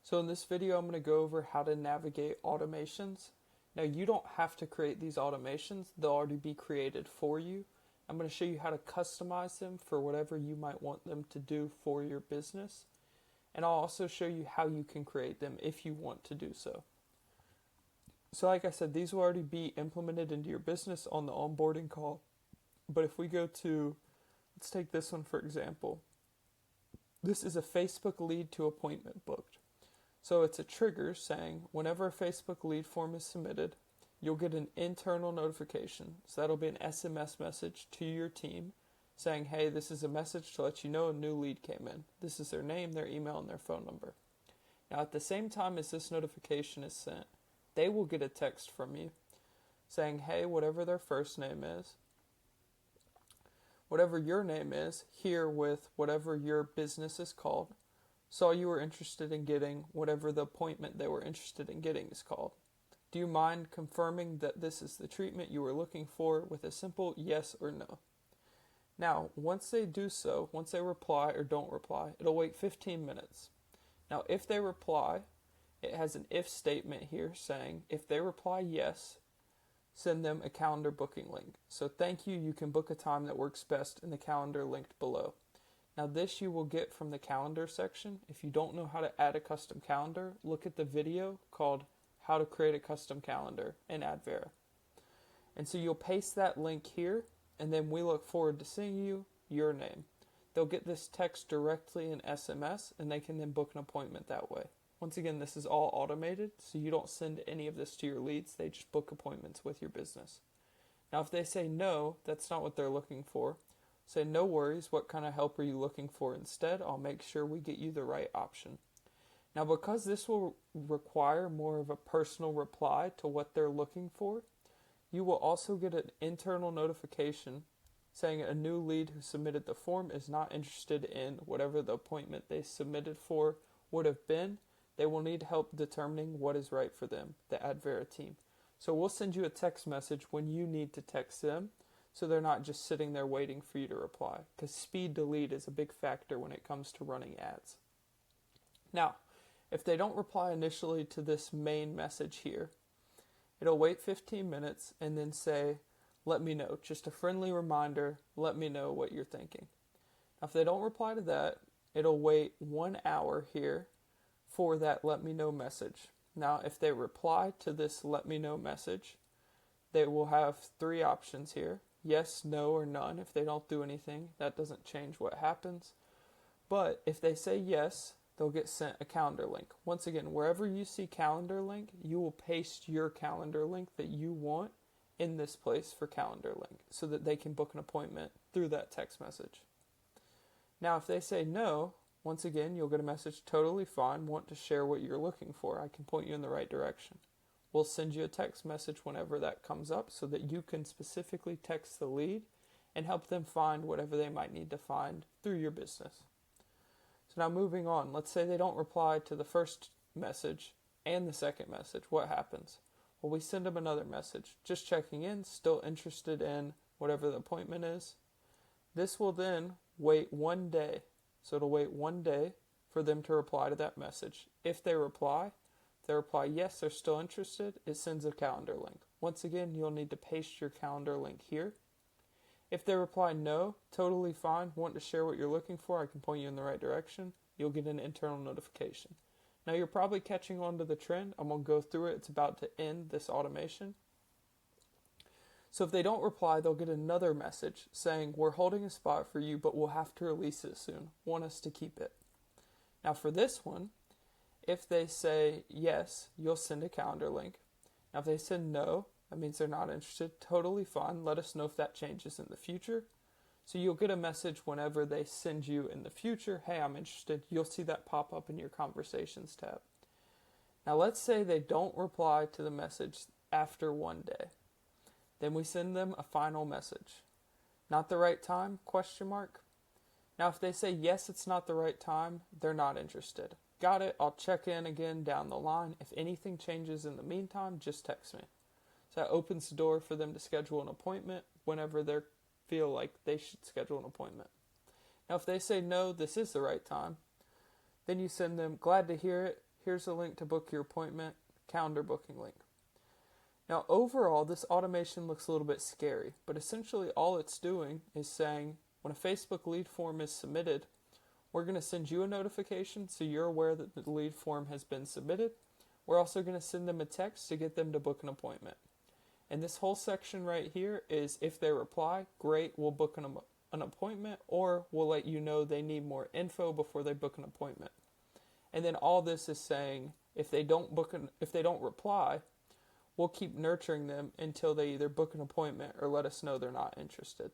So in this video, I'm going to go over how to navigate automations. Now you don't have to create these automations. They'll already be created for you. I'm going to show you how to customize them for whatever you might want them to do for your business. And I'll also show you how you can create them if you want to do so. So like I said, these will already be implemented into your business on the onboarding call. But if we go to, let's take this one for example. This is a Facebook lead to appointment booked. So it's a trigger saying whenever a Facebook lead form is submitted, you'll get an internal notification. So that'll be an SMS message to your team saying, hey, this is a message to let you know a new lead came in. This is their name, their email, and their phone number. Now at the same time as this notification is sent, they will get a text from you saying, hey, whatever their first name is, whatever your name is, here with whatever your business is called, saw you were interested in getting whatever the appointment they were interested in getting is called. Do you mind confirming that this is the treatment you were looking for with a simple yes or no? Now, once they do so, once they reply or don't reply, it'll wait 15 minutes. Now, if they reply, it has an if statement here saying if they reply yes, send them a calendar booking link. So thank you, you can book a time that works best in the calendar linked below. Now this you will get from the calendar section. If you don't know how to add a custom calendar, look at the video called How to Create a Custom Calendar in Advera. And so you'll paste that link here, and then we look forward to seeing you, your name. They'll get this text directly in SMS, and they can then book an appointment that way. Once again, this is all automated, so you don't send any of this to your leads. They just book appointments with your business. Now if they say no, that's not what they're looking for. Say, no worries, what kind of help are you looking for instead? I'll make sure we get you the right option. Now, because this will require more of a personal reply to what they're looking for, you will also get an internal notification saying a new lead who submitted the form is not interested in whatever the appointment they submitted for would have been. They will need help determining what is right for them, the Advera team. So we'll send you a text message when you need to text them, so they're not just sitting there waiting for you to reply, because speed to lead is a big factor when it comes to running ads. Now, if they don't reply initially to this main message here, it'll wait 15 minutes and then say, let me know. Just a friendly reminder, let me know what you're thinking. Now, if they don't reply to that, it'll wait 1 hour here for that let me know message. Now, if they reply to this let me know message, they will have 3 options here. Yes, no, or none. If they don't do anything, that doesn't change what happens. But if they say yes, they'll get sent a calendar link. Once again, wherever you see calendar link, you will paste your calendar link that you want in this place for calendar link so that they can book an appointment through that text message. Now, if they say no, once again, you'll get a message, totally fine, want to share what you're looking for. I can point you in the right direction. We'll send you a text message whenever that comes up so that you can specifically text the lead and help them find whatever they might need to find through your business. So now moving on, let's say they don't reply to the first message and the second message. What happens? Well, we send them another message, just checking in, still interested in whatever the appointment is. This will then wait 1 day. So it'll wait 1 day for them to reply to that message. If they reply yes, they're still interested, it sends a calendar link. Once again, you'll need to paste your calendar link here. If they reply no, totally fine, want to share what you're looking for, I can point you in the right direction, you'll get an internal notification. Now you're probably catching on to the trend. I'm going to go through it. It's about to end this automation. So if they don't reply, they'll get another message saying, we're holding a spot for you, but we'll have to release it soon. Want us to keep it. Now for this one, if they say yes, you'll send a calendar link. Now if they said no, that means they're not interested. Totally fine. Let us know if that changes in the future. So you'll get a message whenever they send you in the future, hey, I'm interested. You'll see that pop up in your conversations tab. Now let's say they don't reply to the message after 1 day. Then we send them a final message. Not the right time? ? Now if they say yes, it's not the right time, they're not interested. Got it, I'll check in again down the line. If anything changes in the meantime, just text me. So that opens the door for them to schedule an appointment whenever they feel like they should schedule an appointment. Now if they say no, this is the right time, then you send them, glad to hear it. here's a link to book your appointment, calendar booking link. Now, overall, this automation looks a little bit scary, but essentially all it's doing is saying when a Facebook lead form is submitted, we're going to send you a notification so you're aware that the lead form has been submitted. We're also going to send them a text to get them to book an appointment. And this whole section right here is if they reply, great, we'll book an appointment, or we'll let you know they need more info before they book an appointment. And then all this is saying if they don't reply, we'll keep nurturing them until they either book an appointment or let us know they're not interested.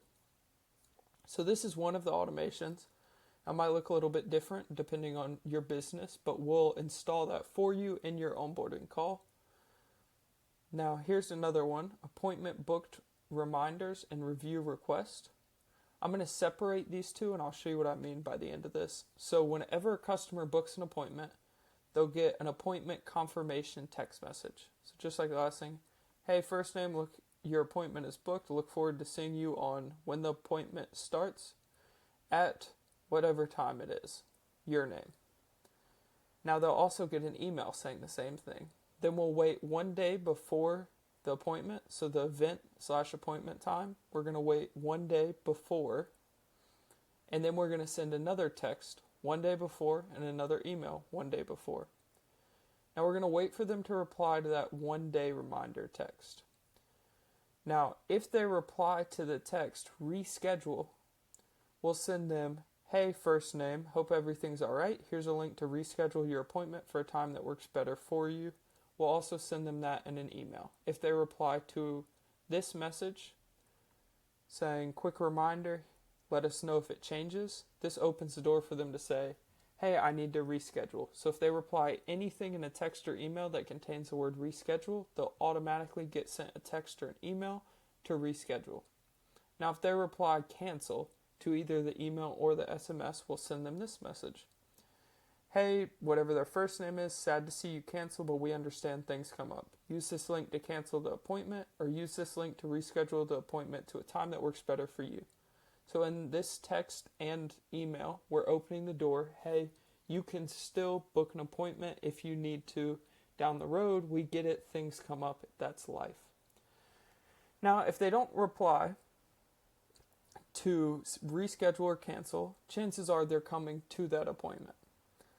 So this is one of the automations. It might look a little bit different depending on your business, but we'll install that for you in your onboarding call. Now here's another one, appointment booked reminders and review request. I'm going to separate these two and I'll show you what I mean by the end of this. So whenever a customer books an appointment, they'll get an appointment confirmation text message. So just like the last thing, hey, first name, look, your appointment is booked. Look forward to seeing you on when the appointment starts at whatever time it is, your name. Now they'll also get an email saying the same thing. Then we'll wait 1 day before the appointment, so the event/appointment time, we're going to wait 1 day before, and then we're going to send another text 1 day before and another email 1 day before. Now we're going to wait for them to reply to that 1 day reminder text. Now, if they reply to the text, reschedule, we'll send them, hey, first name, hope everything's all right. Here's a link to reschedule your appointment for a time that works better for you. We'll also send them that in an email. If they reply to this message saying, quick reminder, let us know if it changes, this opens the door for them to say, hey, I need to reschedule. So if they reply anything in a text or email that contains the word reschedule, they'll automatically get sent a text or an email to reschedule. Now if they reply cancel to either the email or the SMS, we'll send them this message. Hey, whatever their first name is, sad to see you cancel, but we understand things come up. Use this link to cancel the appointment, or use this link to reschedule the appointment to a time that works better for you. So in this text and email, we're opening the door. Hey, you can still book an appointment if you need to down the road. We get it. Things come up. That's life. Now, if they don't reply to reschedule or cancel, chances are they're coming to that appointment.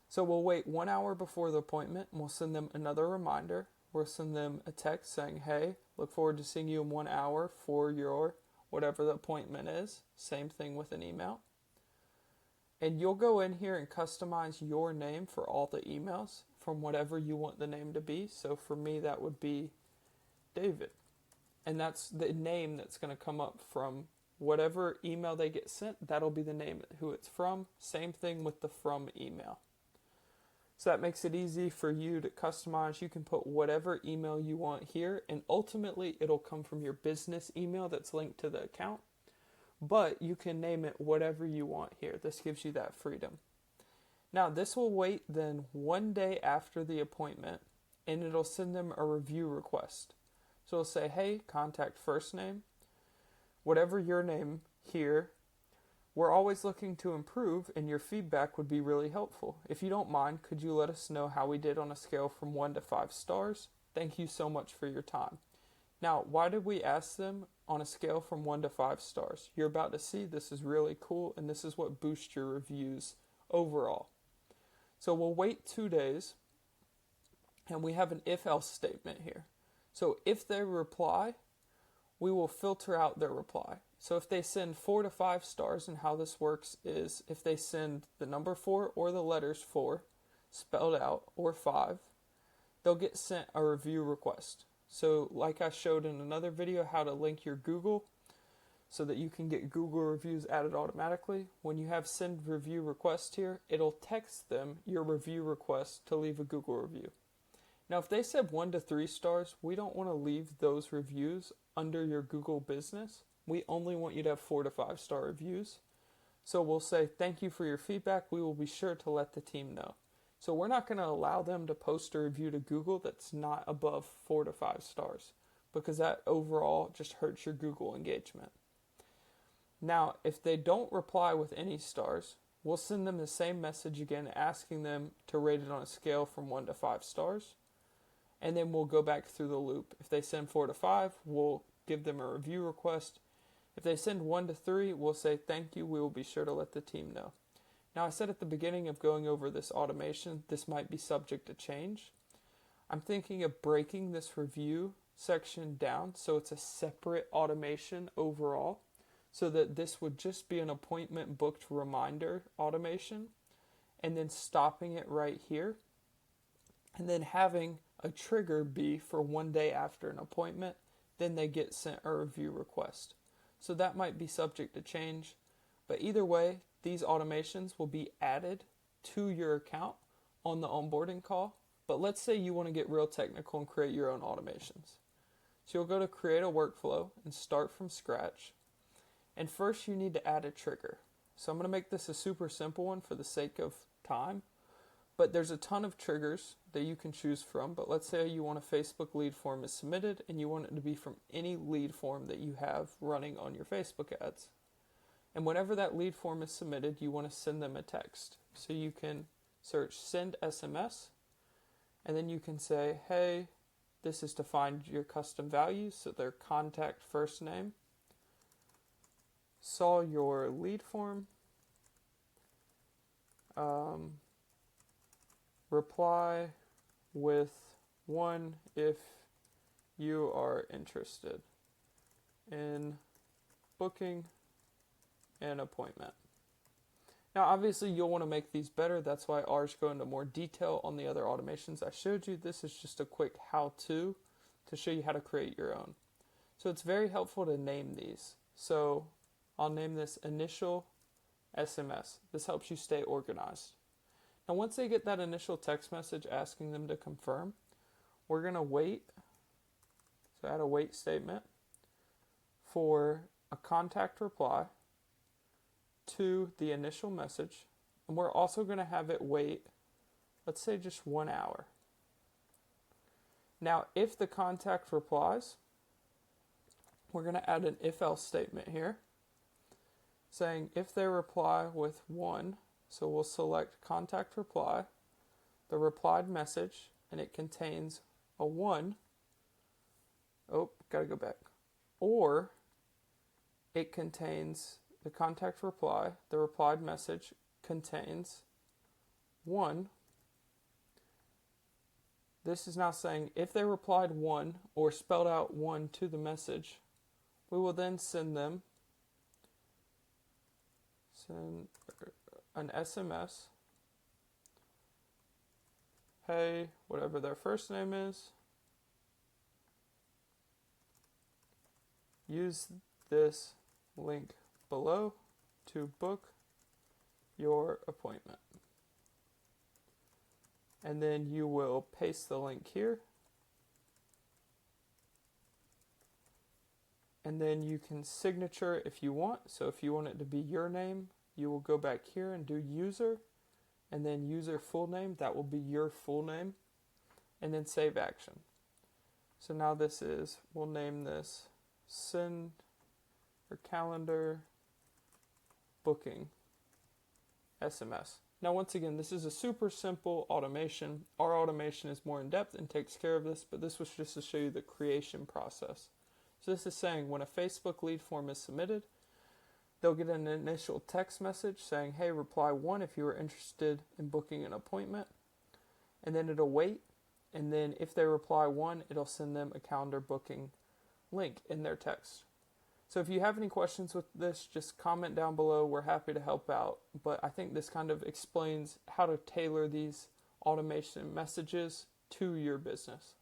So we'll wait 1 hour before the appointment and we'll send them another reminder. We'll send them a text saying, hey, look forward to seeing you in 1 hour for your whatever the appointment is. Same thing with an email. And you'll go in here and customize your name for all the emails from whatever you want the name to be. So for me, that would be David. And that's the name that's going to come up from whatever email they get sent. That'll be the name who it's from. Same thing with the from email. So that makes it easy for you to customize. You can put whatever email you want here, and ultimately it'll come from your business email that's linked to the account. But you can name it whatever you want here. This gives you that freedom. Now this will wait then 1 day after the appointment, and it'll send them a review request. So it'll say, hey, contact first name, whatever your name here. We're always looking to improve, and your feedback would be really helpful. If you don't mind, could you let us know how we did on a scale from 1 to 5 stars? Thank you so much for your time. Now, why did we ask them on a scale from 1 to 5 stars? You're about to see this is really cool, and this is what boosts your reviews overall. So we'll wait 2 days, and we have an if-else statement here. So if they reply, we will filter out their reply. So if they send 4 to 5 stars, and how this works is if they send the number 4 or the letters 4 spelled out, or 5, they'll get sent a review request. So like I showed in another video how to link your Google so that you can get Google reviews added automatically. When you have send review request here, it'll text them your review request to leave a Google review. Now if they said 1 to 3 stars, we don't want to leave those reviews under your Google business. We only want you to have 4 to 5 star reviews. So we'll say, thank you for your feedback. We will be sure to let the team know. So we're not going to allow them to post a review to Google that's not above 4 to 5 stars, because that overall just hurts your Google engagement. Now, if they don't reply with any stars, we'll send them the same message again, asking them to rate it on a scale from 1 to 5 stars. And then we'll go back through the loop. If they send 4 to 5, we'll give them a review request. If they send 1 to 3, we'll say thank you. We will be sure to let the team know. Now, I said at the beginning of going over this automation, this might be subject to change. I'm thinking of breaking this review section down so it's a separate automation overall, so that this would just be an appointment booked reminder automation, and then stopping it right here, and then having a trigger be for 1 day after an appointment, then they get sent a review request. So that might be subject to change, but either way, these automations will be added to your account on the onboarding call. But let's say you want to get real technical and create your own automations. So you'll go to create a workflow and start from scratch. And first you need to add a trigger. So I'm going to make this a super simple one for the sake of time. But there's a ton of triggers that you can choose from. But let's say you want a Facebook lead form is submitted and you want it to be from any lead form that you have running on your Facebook ads. And whenever that lead form is submitted, you want to send them a text. So you can search send SMS, and then you can say, hey, this is to find your custom values, so their contact first name. Saw your lead form. Reply with 1 if you are interested in booking an appointment. Now, obviously, you'll want to make these better. That's why ours go into more detail on the other automations I showed you. This is just a quick how-to to show you how to create your own. So it's very helpful to name these. So I'll name this initial SMS. This helps you stay organized. Now, once they get that initial text message asking them to confirm, we're going to wait. So add a wait statement for a contact reply to the initial message. And we're also going to have it wait, let's say just 1 hour. Now, if the contact replies, we're going to add an if-else statement here, saying if they reply with 1, so we'll select contact reply, the replied message, and it contains a 1. Oh, gotta go back. Or it contains the contact reply, the replied message contains 1. This is now saying if they replied 1 or spelled out 1 to the message, we will then send them an SMS. Hey, whatever their first name is, use this link below to book your appointment. And then you will paste the link here. And then you can signature if you want. So if you want it to be your name, you will go back here and do user, and then user full name. That will be your full name. And then save action. So now we'll name this send or calendar booking SMS. Now, once again, this is a super simple automation. Our automation is more in depth and takes care of this, but this was just to show you the creation process. So this is saying when a Facebook lead form is submitted, they'll get an initial text message saying, hey, reply 1 if you are interested in booking an appointment. And then it'll wait. And then if they reply 1, it'll send them a calendar booking link in their text. So if you have any questions with this, just comment down below. We're happy to help out. But I think this kind of explains how to tailor these automation messages to your business.